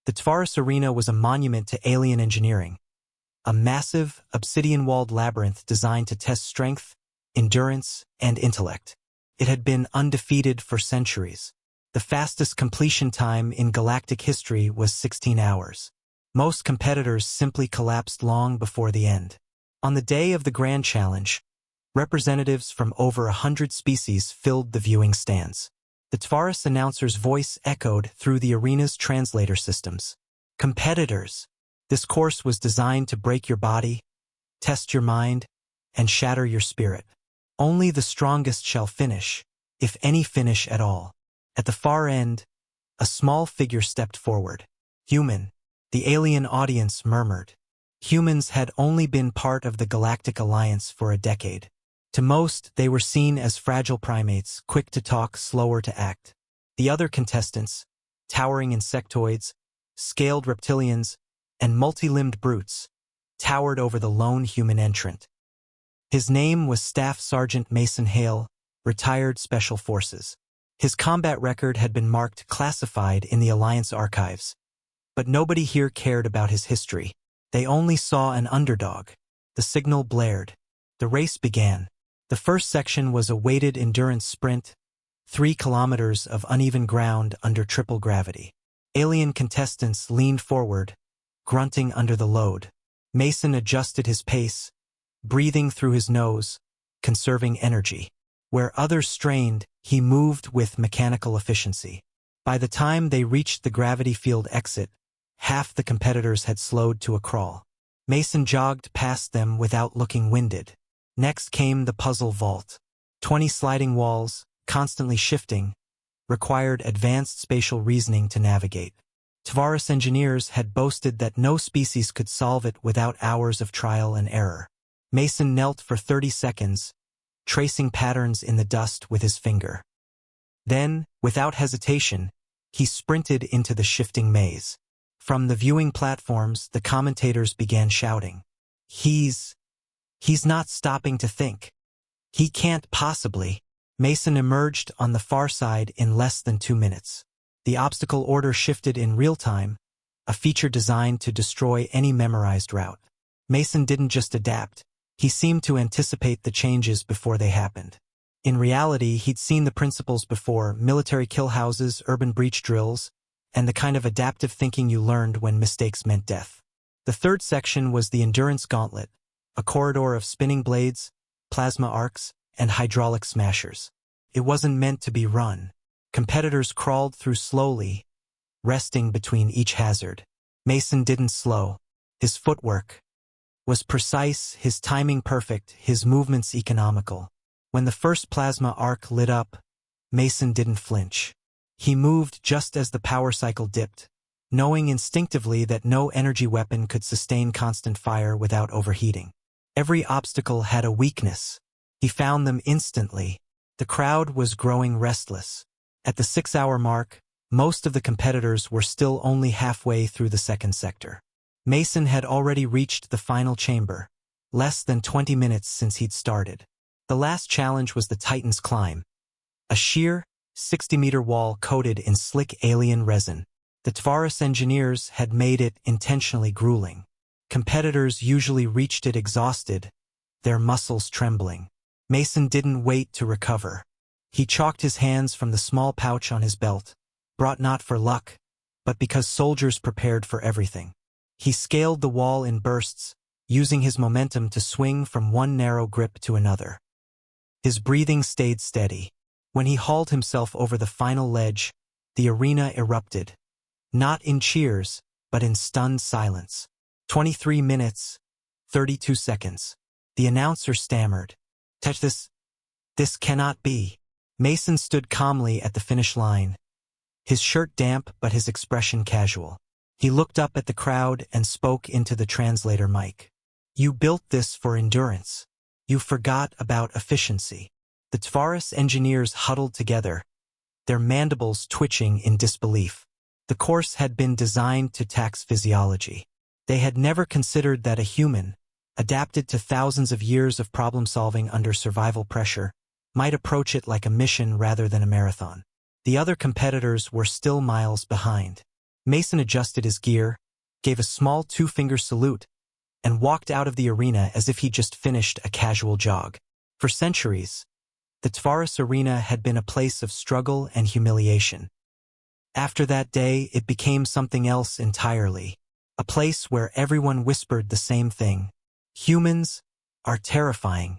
The Tvaris Arena was a monument to alien engineering, a massive, obsidian-walled labyrinth designed to test strength, endurance, and intellect. It had been undefeated for centuries. The fastest completion time in galactic history was 16 hours. Most competitors simply collapsed long before the end. On the day of the Grand Challenge, representatives from over 100 species filled the viewing stands. The Tvaris announcer's voice echoed through the arena's translator systems. Competitors! This course was designed to break your body, test your mind, and shatter your spirit. Only the strongest shall finish, if any finish at all. At the far end, a small figure stepped forward. Human, the alien audience murmured. Humans had only been part of the Galactic Alliance for a decade. To most, they were seen as fragile primates, quick to talk, slower to act. The other contestants, towering insectoids, scaled reptilians, and multi-limbed brutes, towered over the lone human entrant. His name was Staff Sergeant Mason Hale, retired Special Forces. His combat record had been marked classified in the Alliance archives. But nobody here cared about his history. They only saw an underdog. The signal blared. The race began. The first section was a weighted endurance sprint, 3 kilometers of uneven ground under triple gravity. Alien contestants leaned forward, grunting under the load. Mason adjusted his pace, breathing through his nose, conserving energy. Where others strained, he moved with mechanical efficiency. By the time they reached the gravity field exit, half the competitors had slowed to a crawl. Mason jogged past them without looking winded. Next came the puzzle vault. 20 sliding walls, constantly shifting, required advanced spatial reasoning to navigate. Tvaris engineers had boasted that no species could solve it without hours of trial and error. Mason knelt for 30 seconds, tracing patterns in the dust with his finger. Then, without hesitation, he sprinted into the shifting maze. From the viewing platforms, the commentators began shouting, He's not stopping to think. He can't possibly." Mason emerged on the far side in less than 2 minutes. The obstacle order shifted in real time, a feature designed to destroy any memorized route. Mason didn't just adapt, he seemed to anticipate the changes before they happened. In reality, he'd seen the principles before: military kill houses, urban breach drills, and the kind of adaptive thinking you learned when mistakes meant death. The third section was the Endurance Gauntlet, a corridor of spinning blades, plasma arcs, and hydraulic smashers. It wasn't meant to be run. Competitors crawled through slowly, resting between each hazard. Mason didn't slow. His footwork was precise, his timing perfect, his movements economical. When the first plasma arc lit up, Mason didn't flinch. He moved just as the power cycle dipped, knowing instinctively that no energy weapon could sustain constant fire without overheating. Every obstacle had a weakness. He found them instantly. The crowd was growing restless. At the 6-hour mark, most of the competitors were still only halfway through the second sector. Mason had already reached the final chamber, less than 20 minutes since he'd started. The last challenge was the Titan's Climb, a sheer, 60-meter wall coated in slick alien resin. The Tvaris engineers had made it intentionally grueling. Competitors usually reached it exhausted, their muscles trembling. Mason didn't wait to recover. He chalked his hands from the small pouch on his belt, brought not for luck, but because soldiers prepared for everything. He scaled the wall in bursts, using his momentum to swing from one narrow grip to another. His breathing stayed steady. When he hauled himself over the final ledge, the arena erupted. Not in cheers, but in stunned silence. 23 minutes, 32 seconds. The announcer stammered, "Touch this. This cannot be." Mason stood calmly at the finish line, his shirt damp but his expression casual. He looked up at the crowd and spoke into the translator mic. "You built this for endurance. You forgot about efficiency." The Tvaris engineers huddled together, their mandibles twitching in disbelief. The course had been designed to tax physiology. They had never considered that a human, adapted to thousands of years of problem-solving under survival pressure, might approach it like a mission rather than a marathon. The other competitors were still miles behind. Mason adjusted his gear, gave a small two-finger salute, and walked out of the arena as if he'd just finished a casual jog. For centuries, the Tavares Arena had been a place of struggle and humiliation. After that day, it became something else entirely, a place where everyone whispered the same thing. Humans are terrifying.